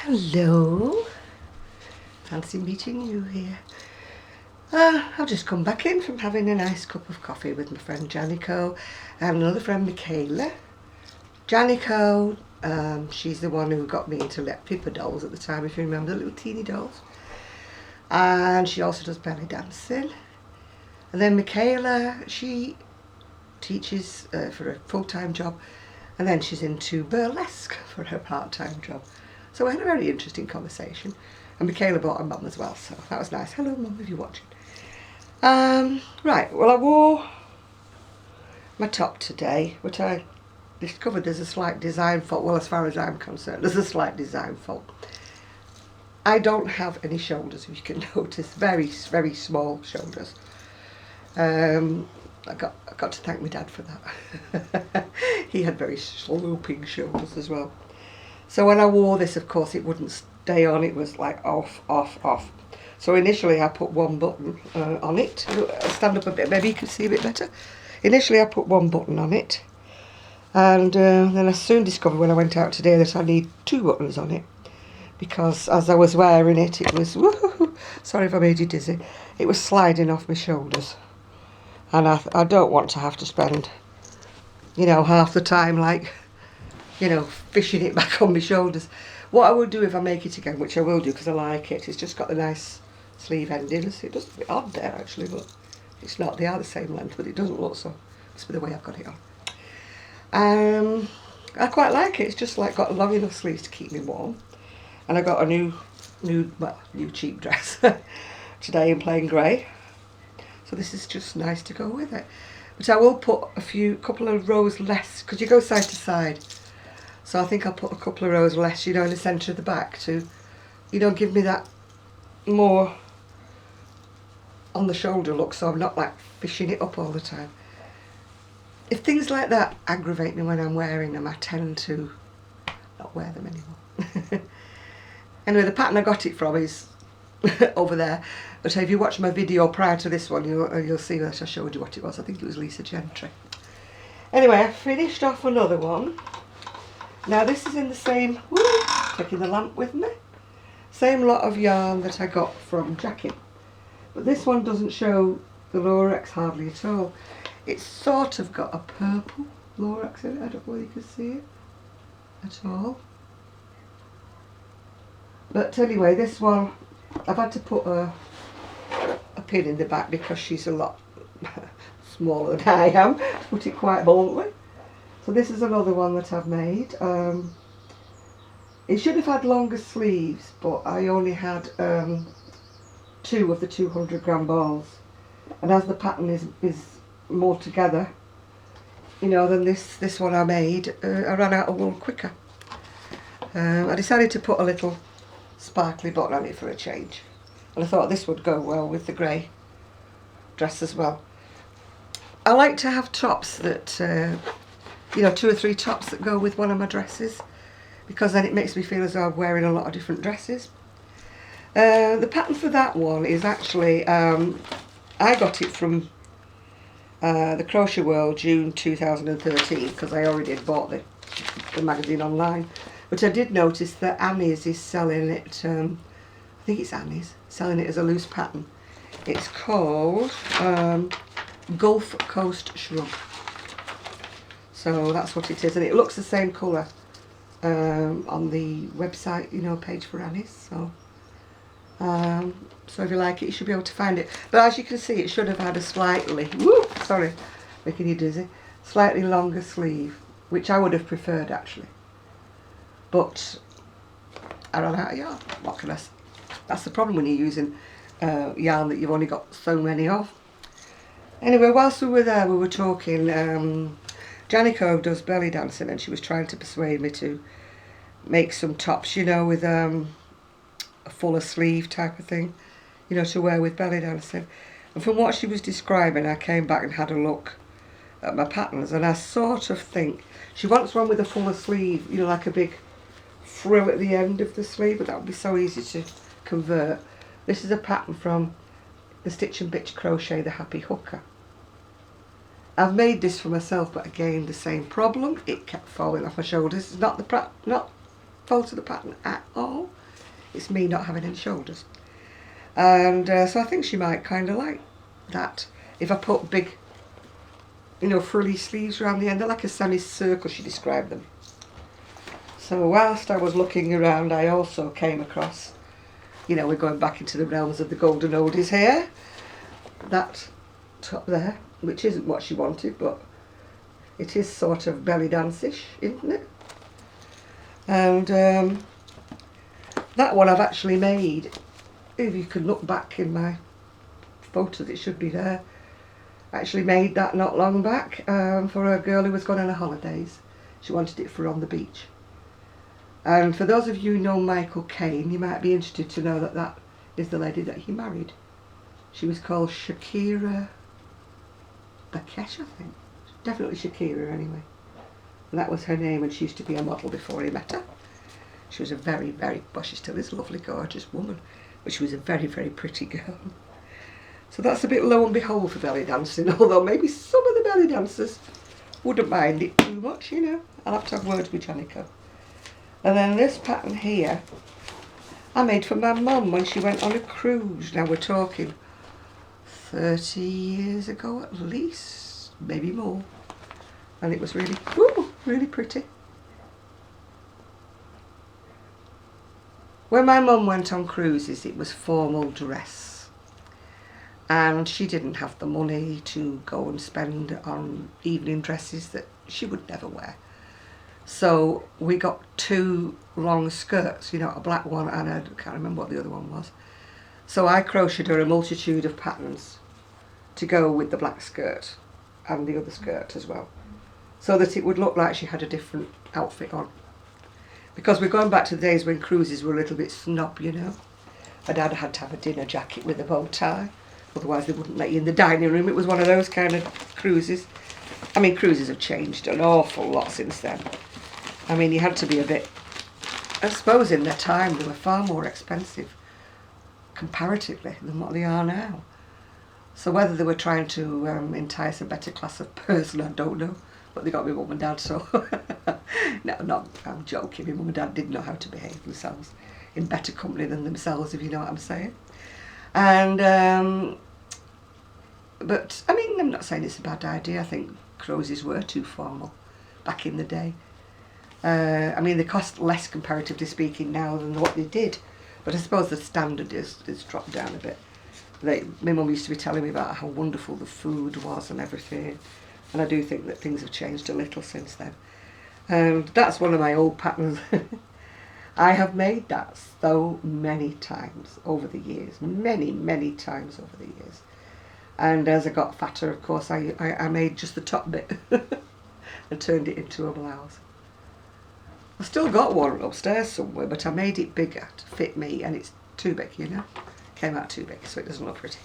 Hello, fancy meeting you here. I've just come back in from having a nice cup of coffee with my friend Janico and another friend Michaela. Janico, she's the one who got me into Pippa dolls at the time, if you remember, the little teeny dolls. And she also does belly dancing. And then Michaela, she teaches for a full-time job, and then she's into burlesque for her part-time job. So we had a very interesting conversation, and Michaela brought her mum as well, so that was nice. Hello mum, if you're watching. Right, well I wore my top today, which I discovered there's a slight design fault. Well, as far as I'm concerned, there's a slight design fault. I don't have any shoulders, if you can notice, very, very small shoulders. I got to thank my dad for that. He had very sloping shoulders as well. So when I wore this, of course, it wouldn't stay on. It was like off, off, off. So initially I put one button on it. I'll stand up a bit, maybe you can see a bit better. Initially I put one button on it. And then I soon discovered when I went out today that I need two buttons on it. Because as I was wearing it, it was, woohoo, sorry if I made you dizzy, it was sliding off my shoulders. And I don't want to have to spend, half the time like, fishing it back on my shoulders. What I will do if I make it again, which I will do because I like it, it's just got the nice sleeve endings. It does look a bit odd there actually, but it's not. They are the same length, but it doesn't look so. It's the way I've got it on. I quite like it. It's just like got long enough sleeves to keep me warm. And I got a new cheap dress today in plain grey. So this is just nice to go with it. But I will put couple of rows less, because you go side to side. So I think I'll put a couple of rows less, in the centre of the back to, give me that more on the shoulder look, so I'm not like fishing it up all the time. If things like that aggravate me when I'm wearing them, I tend to not wear them anymore. Anyway, the pattern I got it from is over there. But if you watch my video prior to this one, you'll see that I showed you what it was. I think it was Eccentric. Anyway, I finished off another one. Now this is in the same, taking the lamp with me, same lot of yarn that I got from Jackie. But this one doesn't show the Lorex hardly at all. It's sort of got a purple Lorex in it. I don't know whether you can see it at all. But anyway, this one, I've had to put a pin in the back because she's a lot smaller than I am, to put it quite bluntly. So this is another one that I've made. It should have had longer sleeves, but I only had 2 of the 200-gram balls. And as the pattern is more together, than this one I made, I ran out of wool quicker. I decided to put a little sparkly button on it for a change. And I thought this would go well with the grey dress as well. I like to have tops that, 2 or 3 tops that go with one of my dresses, because then it makes me feel as though I'm wearing a lot of different dresses. The pattern for that one is actually, I got it from the Crochet World June 2013, because I already had bought the magazine online. But I did notice that Annie's is selling it, I think it's Annie's, selling it as a loose pattern. It's called Gulf Coast Shrug. So that's what it is, and it looks the same colour on the website, page for Annie's. So if you like it, you should be able to find it. But as you can see, it should have had a slightly, sorry, making you dizzy, slightly longer sleeve, which I would have preferred actually. But I ran out of yarn. What can I say? That's the problem when you're using yarn that you've only got so many of. Anyway, whilst we were there, we were talking. Janico does belly dancing, and she was trying to persuade me to make some tops, with a fuller sleeve type of thing, to wear with belly dancing. And from what she was describing, I came back and had a look at my patterns, and I sort of think she wants one with a fuller sleeve, like a big frill at the end of the sleeve, but that would be so easy to convert. This is a pattern from the Stitch and Bitch Crochet, the Happy Hooker. I've made this for myself, but again the same problem. It kept falling off my shoulders. It's not fault of the pattern at all. It's me not having any shoulders. And so I think she might kind of like that. If I put big, you know, frilly sleeves around the end, they're like a semicircle, she described them. So whilst I was looking around, I also came across, you know, we're going back into the realms of the golden oldies here. That top there, which isn't what she wanted, but it is sort of belly dance-ish, isn't it? And that one I've actually made. If you can look back in my photos, it should be there. I actually made that not long back for a girl who was going on her holidays. She wanted it for on the beach. And for those of you who know Michael Caine, you might be interested to know that that is the lady that he married. She was called Shakira Bakesh, I think. Definitely Shakira anyway. And that was her name, and she used to be a model before he met her. She was a very, very, well, she still is a lovely, gorgeous woman, but she was a very, very pretty girl. So that's a bit low and behold for belly dancing, although maybe some of the belly dancers wouldn't mind it too much, you know. I'll have to have words with Janico. And then this pattern here, I made for my mum when she went on a cruise. Now we're talking 30 years ago at least, maybe more. And it was really, ooh, really pretty. When my mum went on cruises, it was formal dress. And she didn't have the money to go and spend on evening dresses that she would never wear. So we got two long skirts, you know, a black one and I can't remember what the other one was. So I crocheted her a multitude of patterns to go with the black skirt and the other skirt as well, so that it would look like she had a different outfit on. Because we're going back to the days when cruises were a little bit snob, you know. My dad had to have a dinner jacket with a bow tie, otherwise they wouldn't let you in the dining room. It was one of those kind of cruises. I mean, cruises have changed an awful lot since then. I mean, you had to be a bit, I suppose in their time they were far more expensive comparatively than what they are now. So whether they were trying to entice a better class of person, I don't know. But they got my mum and dad, so no, I'm joking. My mum and dad did know how to behave themselves in better company than themselves, if you know what I'm saying. And but I mean, I'm not saying it's a bad idea. I think cruises were too formal back in the day. I mean, they cost less comparatively speaking now than what they did, but I suppose the standard is dropped down a bit. My mum used to be telling me about how wonderful the food was and everything, and I do think that things have changed a little since then. And that's one of my old patterns. I have made that so many times over the years, many times over the years. And as I got fatter, of course, I made just the top bit and turned it into a blouse. I've still got one upstairs somewhere, but I made it bigger to fit me, and it's too big, you know. Came out too big, so it doesn't look pretty.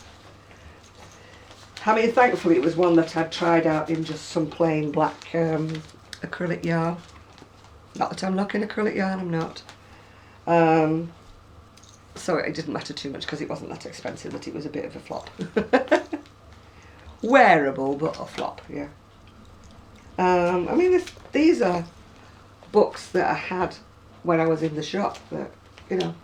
I mean, thankfully it was one that I'd tried out in just some plain black acrylic yarn. Not that I'm knocking acrylic yarn, I'm not. So it didn't matter too much because it wasn't that expensive, that it was a bit of a flop. Wearable, but a flop, yeah. I mean, these are books that I had when I was in the shop, that, you know,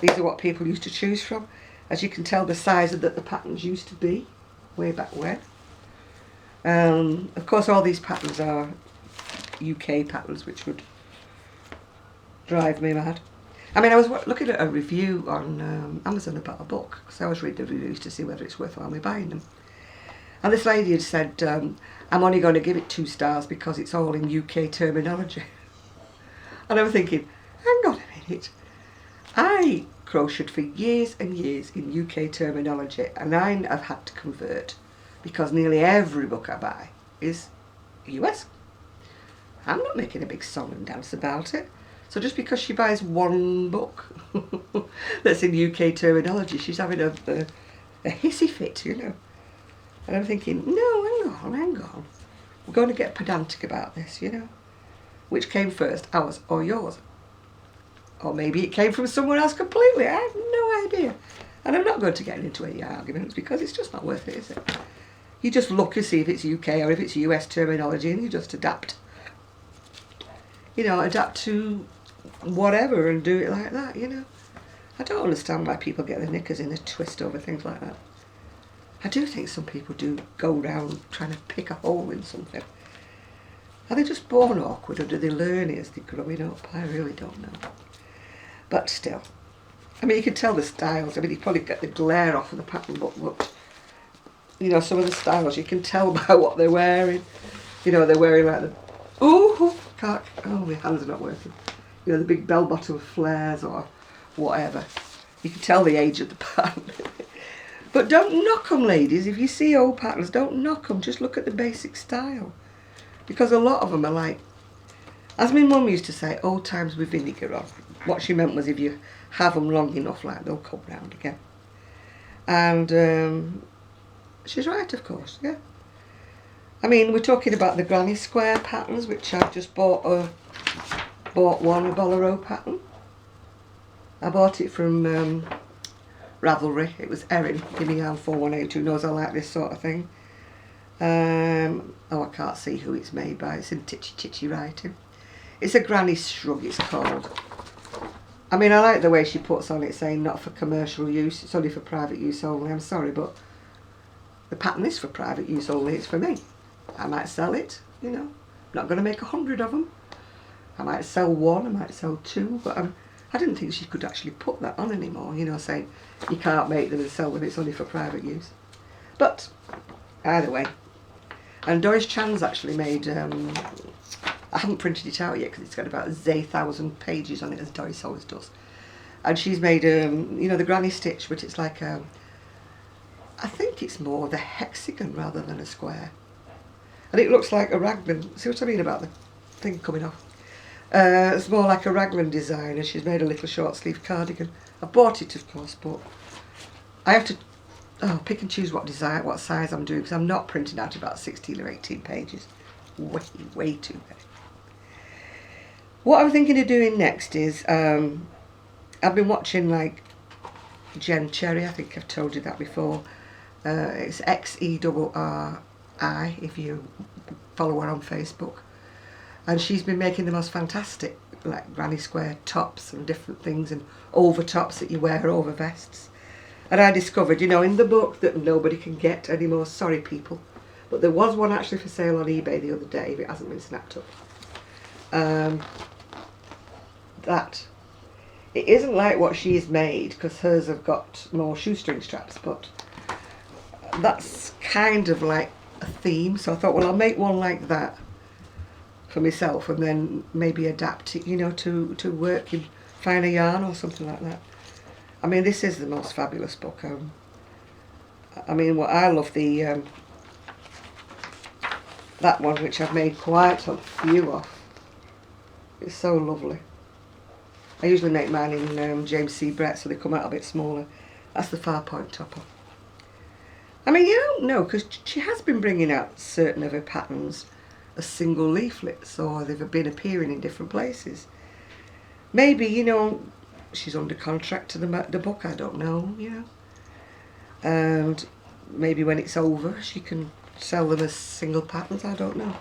these are what people used to choose from. As you can tell, the size that the patterns used to be way back when. Of course, all these patterns are UK patterns, which would drive me mad. I mean, I was looking at a review on Amazon about a book, because I always read the reviews to see whether it's worthwhile me buying them. And this lady had said, I'm only going to give it 2 stars because it's all in UK terminology. And I was thinking, hang on a minute. I crocheted for years and years in UK terminology, and I have had to convert because nearly every book I buy is US. I'm not making a big song and dance about it. So just because she buys one book that's in UK terminology, she's having a hissy fit, you know. And I'm thinking, no, hang on. We're going to get pedantic about this, you know. Which came first, ours or yours? Or maybe it came from somewhere else completely. I have no idea. And I'm not going to get into any arguments because it's just not worth it, is it? You just look and see if it's UK or if it's US terminology, and you just adapt. You know, adapt to whatever and do it like that, you know. I don't understand why people get their knickers in a twist over things like that. I do think some people do go round trying to pick a hole in something. Are they just born awkward, or do they learn it as they're growing up? I really don't know. But still, I mean, you can tell the styles. I mean, you probably get the glare off of the pattern book, but you know, some of the styles you can tell by what they're wearing. You know, they're wearing like the can't. Oh, my hands are not working. You know, the big bell-bottom flares or whatever. You can tell the age of the pattern. But don't knock them, ladies. If you see old patterns, don't knock them. Just look at the basic style. Because a lot of them are like, as my mum used to say, old times with vinegar on. What she meant was if you have them long enough, like, they'll come round again. And she's right, of course, yeah. I mean, we're talking about the granny square patterns, which I've just bought one, a bolero pattern. I bought it from Ravelry. It was Erin, Gimme Yarn 4182, knows I like this sort of thing. Oh, I can't see who it's made by. It's in titchy writing. It's a granny shrug, it's called. I mean, I like the way she puts on it saying not for commercial use, it's only for private use only. I'm sorry, but the pattern is for private use only, it's for me. I might sell it, you know. I'm not going to make 100 of them. I might sell one, I might sell two, but I didn't think she could actually put that on anymore, you know, saying you can't make them and sell them, it's only for private use. But either way. And Doris Chan's actually made, I haven't printed it out yet because it's got about 1,000 pages on it, as Doris always does. And she's made, you know, the granny stitch, but it's like I think it's more the hexagon rather than a square. And it looks like a raglan. See what I mean about the thing coming off? It's more like a raglan design, and she's made a little short sleeve cardigan. I bought it, of course, but I have to pick and choose what size I'm doing, because I'm not printing out about 16 or 18 pages. Way too many. What I'm thinking of doing next is, I've been watching like Jen Cherry, I think I've told you that before. It's XERRI if you follow her on Facebook. And she's been making the most fantastic like granny square tops and different things, and over tops that you wear over vests. And I discovered, you know, in the book that nobody can get anymore, sorry people, but there was one actually for sale on eBay the other day if it hasn't been snapped up. That it isn't like what she's made, because hers have got more shoestring straps, but that's kind of like a theme, so I thought, well, I'll make one like that for myself and then maybe adapt it, you know, to work in finer yarn or something like that. I mean, this is the most fabulous book. I mean, well, I love the that one, which I've made quite a few of. It's so lovely. I usually make mine in James C. Brett, so they come out a bit smaller. That's the far point topper. I mean, you don't know, because she has been bringing out certain of her patterns as single leaflets, or they've been appearing in different places. Maybe, you know, she's under contract to the book, I don't know, you know. And maybe when it's over, she can sell them as single patterns, I don't know.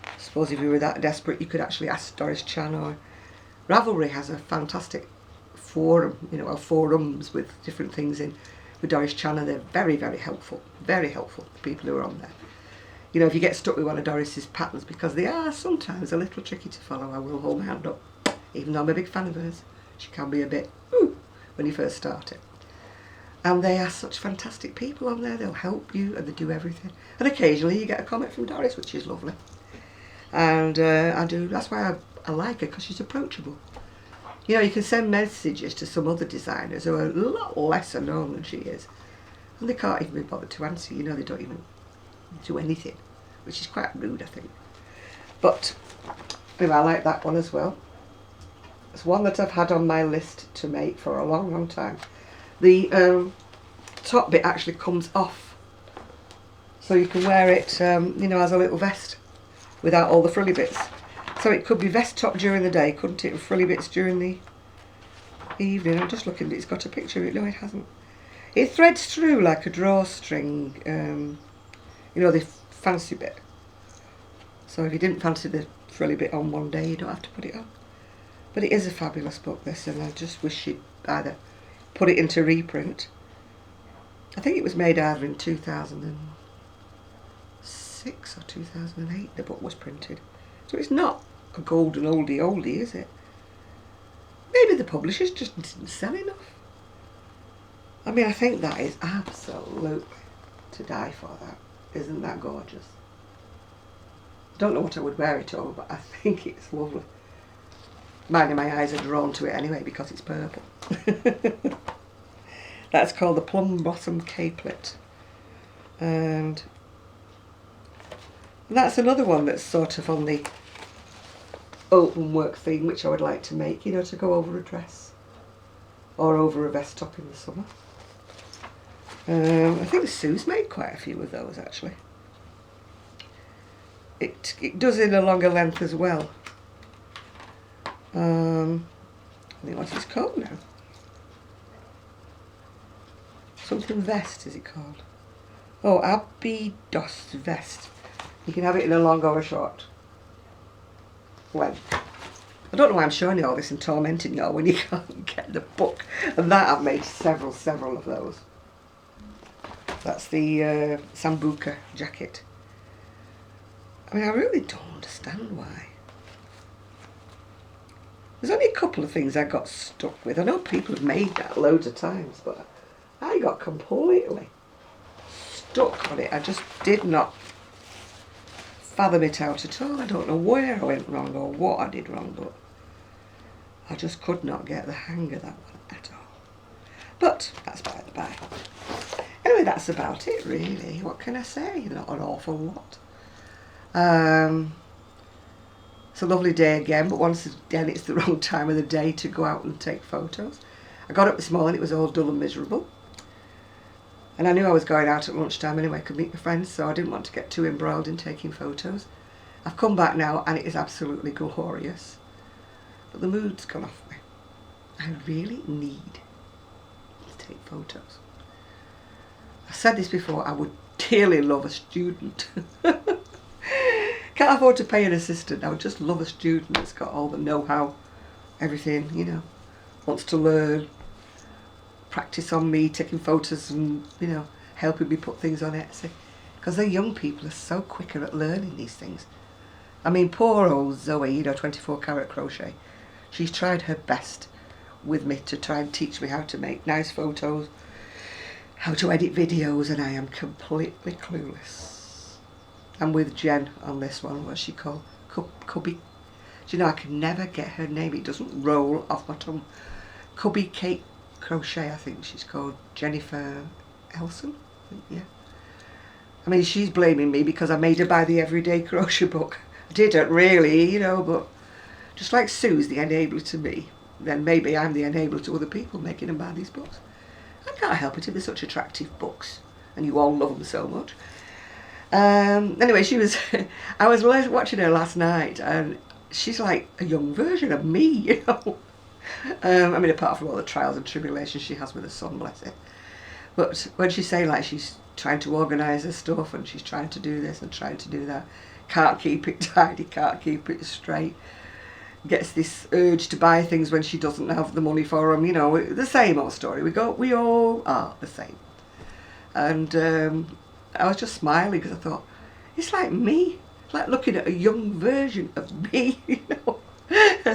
I suppose if you were that desperate, you could actually ask Doris Chan, or Ravelry has a fantastic forum, you know, or forums with different things in with Doris Chan, and they're very, very helpful, the people who are on there. You know, if you get stuck with one of Doris's patterns, because they are sometimes a little tricky to follow, I will hold my hand up. Even though I'm a big fan of hers, she can be a bit, when you first start it. And they are such fantastic people on there, they'll help you and they do everything. And occasionally you get a comment from Doris, which is lovely. And that's why I like her, because she's approachable. You know, you can send messages to some other designers who are a lot lesser known than she is, and they can't even be bothered to answer, you know, they don't even do anything, which is quite rude, I think. But anyway, I like that one as well. It's one that I've had on my list to make for a long, long time. The top bit actually comes off, so you can wear it, you know, as a little vest without all the frilly bits. So it could be vest top during the day, couldn't it, and frilly bits during the evening. I'm just looking, it's got a picture of it. No, it hasn't. It threads through like a drawstring, you know, the fancy bit. So if you didn't fancy the frilly bit on one day, you don't have to put it on. But it is a fabulous book, this, and I just wish she'd either put it into reprint. I think it was made either in 2006 or 2008 the book was printed. So it's not a golden oldie, is it? Maybe the publishers just didn't sell enough. I mean, I think that is absolutely to die for, that. Isn't that gorgeous? Don't know what I would wear it over, but I think it's lovely. Mind my eyes are drawn to it anyway because it's purple. That's called the Plum Bottom Capelet. And that's another one that's sort of on the open work theme, which I would like to make, you know, to go over a dress or over a vest top in the summer. I think Sue's made quite a few of those actually. It does in a longer length as well. I think what it's called now. Something vest is it called? Oh, Abydos vest. You can have it in a long or a short length. I don't know why I'm showing you all this and tormenting you all when you can't get the book. And that I've made several of those. That's the Sambuca jacket. I mean, I really don't understand why. There's only a couple of things I got stuck with. I know people have made that loads of times, but I got completely stuck on it. I just did not fathom it out at all. I don't know where I went wrong or what I did wrong, but I just could not get the hang of that one at all. But that's by the by. Anyway, that's about it really. What can I say? Not an awful lot. It's a lovely day again, but once again it's the wrong time of the day to go out and take photos. I got up this morning, it was all dull and miserable. And I knew I was going out at lunchtime anyway, I could meet my friends, so I didn't want to get too embroiled in taking photos. I've come back now and it is absolutely glorious. But the mood's gone off me. I really need to take photos. I said this before, I would dearly love a student. Can't afford to pay an assistant. I would just love a student that's got all the know-how, everything, you know, wants to learn, practice on me, taking photos and, you know, helping me put things on Etsy. Because the young people are so quicker at learning these things. I mean, poor old Zoe, you know, 24 karat crochet. She's tried her best with me to try and teach me how to make nice photos, how to edit videos, and I am completely clueless. I'm with Jen on this one, what's she called? Cubby. Do you know, I can never get her name, it doesn't roll off my tongue. Cubby Cake Crochet, I think she's called. Jennifer Elson, yeah. I mean, she's blaming me because I made her buy the Everyday Crochet book. I didn't really, you know, but just like Sue's the enabler to me, then maybe I'm the enabler to other people making them buy these books. I can't help it if they're such attractive books and you all love them so much. Anyway, I was watching her last night and she's like a young version of me, you know. I mean, apart from all the trials and tribulations she has with her son, bless it. But when she's saying like she's trying to organise her stuff and she's trying to do this and trying to do that, can't keep it tidy, can't keep it straight, gets this urge to buy things when she doesn't have the money for them, you know, the same old story. We all are the same. And I was just smiling because I thought, it's like me. It's like looking at a young version of me, you know.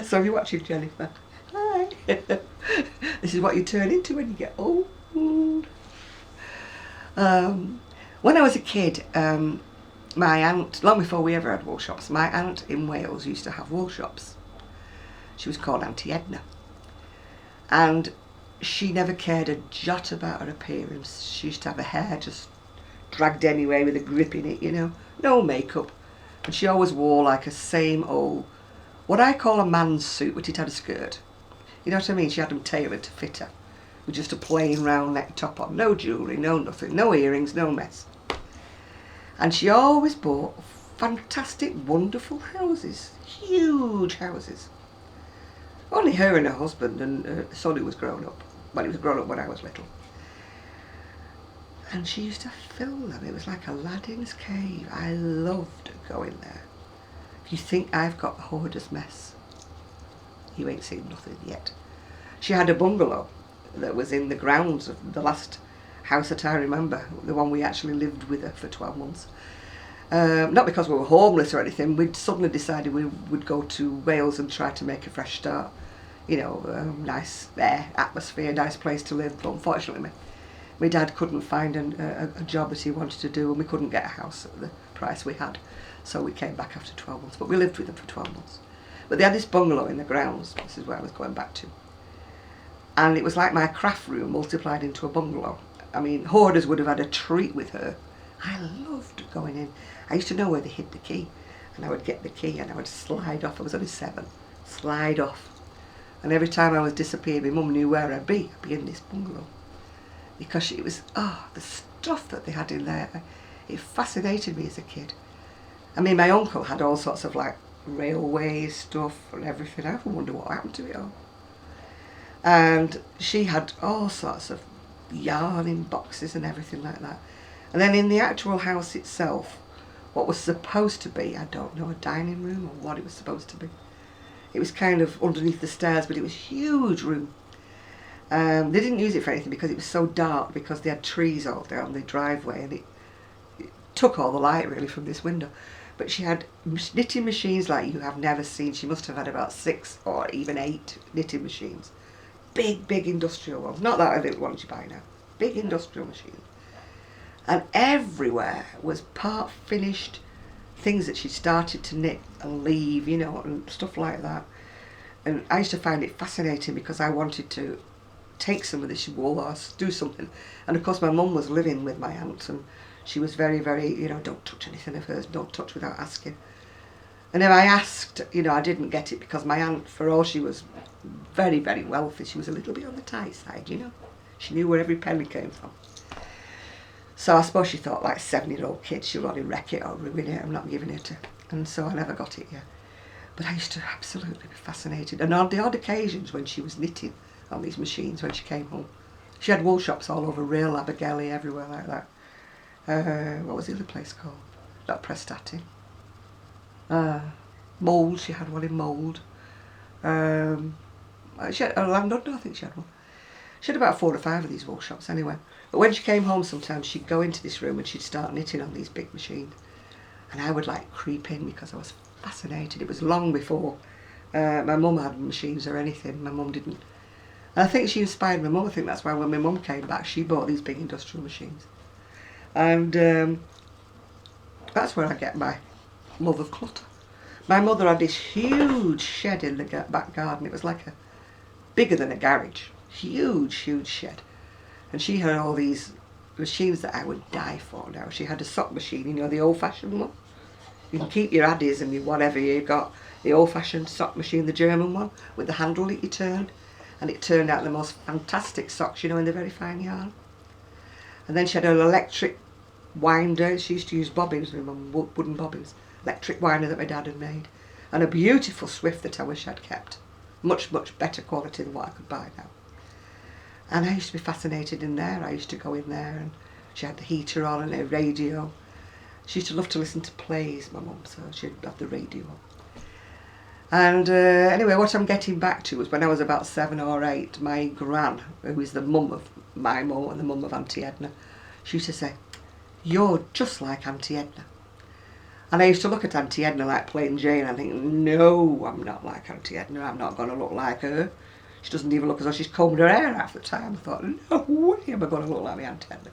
So if you're watching, Jennifer, hi. This is what you turn into when you get old. When I was a kid, my aunt, long before we ever had wool shops, my aunt in Wales used to have wool shops. She was called Auntie Edna. And she never cared a jot about her appearance. She used to have her hair just dragged anyway with a grip in it, you know, no makeup, and she always wore like a same old, what I call a man's suit, but it had a skirt, you know what I mean. She had them tailored to fit her with just a plain round neck top on, no jewellery, no nothing, no earrings, no mess. And she always bought fantastic, wonderful houses, huge houses. Only her and her husband and her son who was grown up, well, he was grown up when I was little. And she used to fill them. It was like Aladdin's cave. I loved going there. If you think I've got a hoarder's mess, You ain't seen nothing yet. She had a bungalow that was in the grounds of the last house that I remember, the one we actually lived with her for 12 months. Not because we were homeless or anything, we'd suddenly decided we would go to Wales and try to make a fresh start. You know, nice air, atmosphere, nice place to live. But unfortunately, my dad couldn't find a job that he wanted to do, and we couldn't get a house at the price we had. So we came back after 12 months, but we lived with them for 12 months. But they had this bungalow in the grounds, this is where I was going back to. And it was like my craft room multiplied into a bungalow. I mean, hoarders would have had a treat with her. I loved going in. I used to know where they hid the key, and I would get the key and I would slide off. I was only 7, slide off. And every time I was disappeared, my mum knew where I'd be in this bungalow. Because it was, the stuff that they had in there, it fascinated me as a kid. I mean, my uncle had all sorts of like railway stuff and everything. I often wonder what happened to it all. And she had all sorts of yarn in boxes and everything like that. And then in the actual house itself, what was supposed to be, I don't know, a dining room or what it was supposed to be. It was kind of underneath the stairs, but it was a huge room. They didn't use it for anything because it was so dark, because they had trees all down the driveway, and it took all the light really from this window. But she had knitting machines like you have never seen. She must have had about 6 or even 8 knitting machines. Big industrial ones. Not that little ones you buy now. Big industrial machines. And everywhere was part finished things that she started to knit and leave, you know, and stuff like that. And I used to find it fascinating because I wanted to take some of this wool or do something. And of course my mum was living with my aunt, and she was very, very, you know, don't touch anything of hers, don't touch without asking. And if I asked, you know, I didn't get it because my aunt, for all she was very, very wealthy, she was a little bit on the tight side, you know. She knew where every penny came from. So I suppose she thought, like 7-year-old kid, she'll only wreck it or ruin it, I'm not giving it to her. And so I never got it yet. But I used to absolutely be fascinated. And on the odd occasions when she was knitting on these machines, when she came home, she had wool shops all over Rail, Abergele, everywhere like that. What was the other place called? Not Prestati. Mould, she had one in Mould. She had a Llandudno, I think she had one. She had about 4 or 5 of these wool shops anyway. But when she came home sometimes, she'd go into this room and she'd start knitting on these big machines. And I would like creep in because I was fascinated. It was long before my mum had machines or anything. My mum didn't. And I think she inspired my mum. I think that's why when my mum came back, she bought these big industrial machines. And that's where I get my love of clutter. My mother had this huge shed in the back garden. It was like bigger than a garage. Huge shed. And she had all these machines that I would die for now. She had a sock machine, you know, the old-fashioned one. You can keep your addies and your whatever. You got the old-fashioned sock machine, the German one, with the handle that you turned. And it turned out the most fantastic socks, you know, in the very fine yarn. And then she had an electric winder. She used to use bobbins, remember, wooden bobbins. Electric winder that my dad had made. And a beautiful swift that I wish I'd kept. Much better quality than what I could buy now. And I used to be fascinated in there. I used to go in there, and she had the heater on and a radio. She used to love to listen to plays, my mum, so she'd have the radio on. And anyway, what I'm getting back to was when I was about 7 or 8, my gran, who is the mum of my mum and the mum of Auntie Edna, she used to say, "You're just like Auntie Edna." And I used to look at Auntie Edna like plain Jane and think, no, I'm not like Auntie Edna, I'm not going to look like her. She doesn't even look as though she's combed her hair half the time. I thought, no way am I going to look like my Auntie Edna.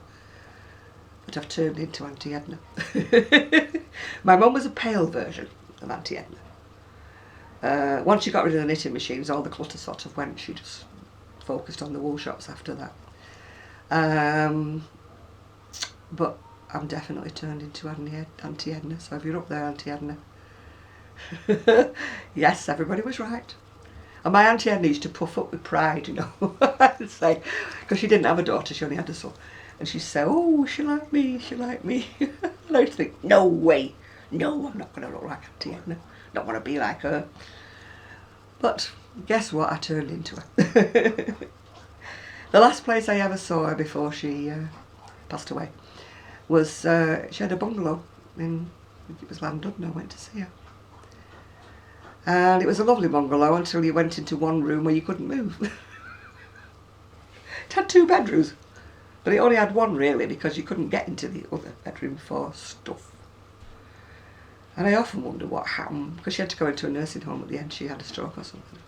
But I've turned into Auntie Edna. My mum was a pale version of Auntie Edna. Once she got rid of the knitting machines, all the clutter sort of went. She just focused on the wool shops after that. But I'm definitely turned into Auntie Edna. So if you're up there, Auntie Edna. Yes, everybody was right. And my Auntie Edna used to puff up with pride, you know. I'd say, because she didn't have a daughter, she only had a son. And she'd say, "Oh, she like me, she like me." And I used to think, no way. No, I'm not going to look like Auntie Edna. Don't want to be like her. But guess what? I turned into her. The last place I ever saw her before she passed away was, she had a bungalow in, I think it was Llandudno, I went to see her. And it was a lovely bungalow until you went into one room where you couldn't move. It had 2 bedrooms, but it only had one really because you couldn't get into the other bedroom for stuff. And I often wonder what happened, because she had to go into a nursing home at the end. She had a stroke or something.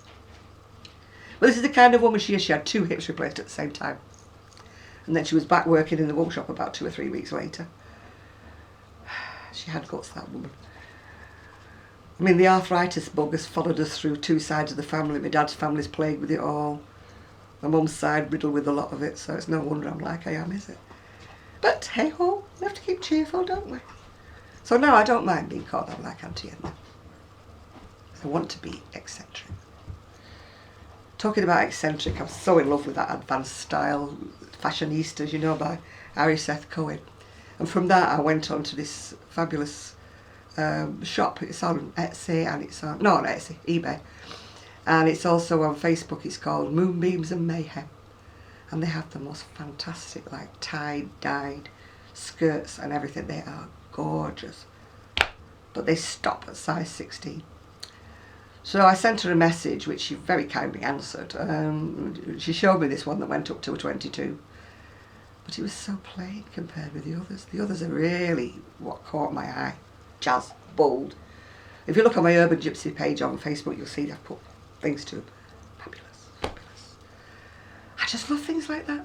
But this is the kind of woman she is. She had 2 hips replaced at the same time. And then she was back working in the workshop about 2 or 3 weeks later. She had guts, that woman. I mean, the arthritis bug has followed us through 2 sides of the family. My dad's family's plagued with it all. My mum's side riddled with a lot of it, so it's no wonder I'm like I am, is it? But hey ho, we have to keep cheerful, don't we? So now I don't mind being called out like Auntie Edna. I want to be eccentric. Talking about eccentric, I'm so in love with that advanced style, Fashionistas, you know, by Harry Seth Cohen. And from that I went on to this fabulous shop. It's on Etsy and it's on, no, not Etsy, eBay. And it's also on Facebook. It's called Moonbeams and Mayhem. And they have the most fantastic, like, tie-dyed skirts and everything. They are gorgeous. But they stop at size 16. So I sent her a message, which she very kindly answered. She showed me this one that went up to a 22. But it was so plain compared with the others. The others are really what caught my eye. Jazz, bold. If you look on my Urban Gypsy page on Facebook, you'll see I've put things to them. Fabulous, fabulous. I just love things like that.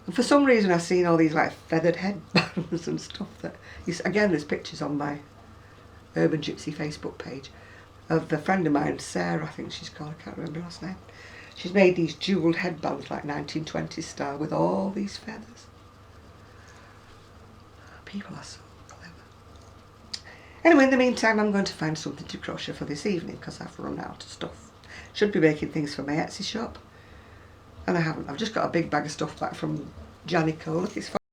And for some reason I've seen all these like feathered headbands and stuff that, again, there's pictures on my Urban Gypsy Facebook page of a friend of mine, Sarah, I think she's called, I can't remember her last name. She's made these jewelled headbands like 1920s style with all these feathers. People are so clever. Anyway, in the meantime, I'm going to find something to crochet for this evening because I've run out of stuff. Should be making things for my Etsy shop. And I haven't. I've just got a big bag of stuff back from Janico. Look, it's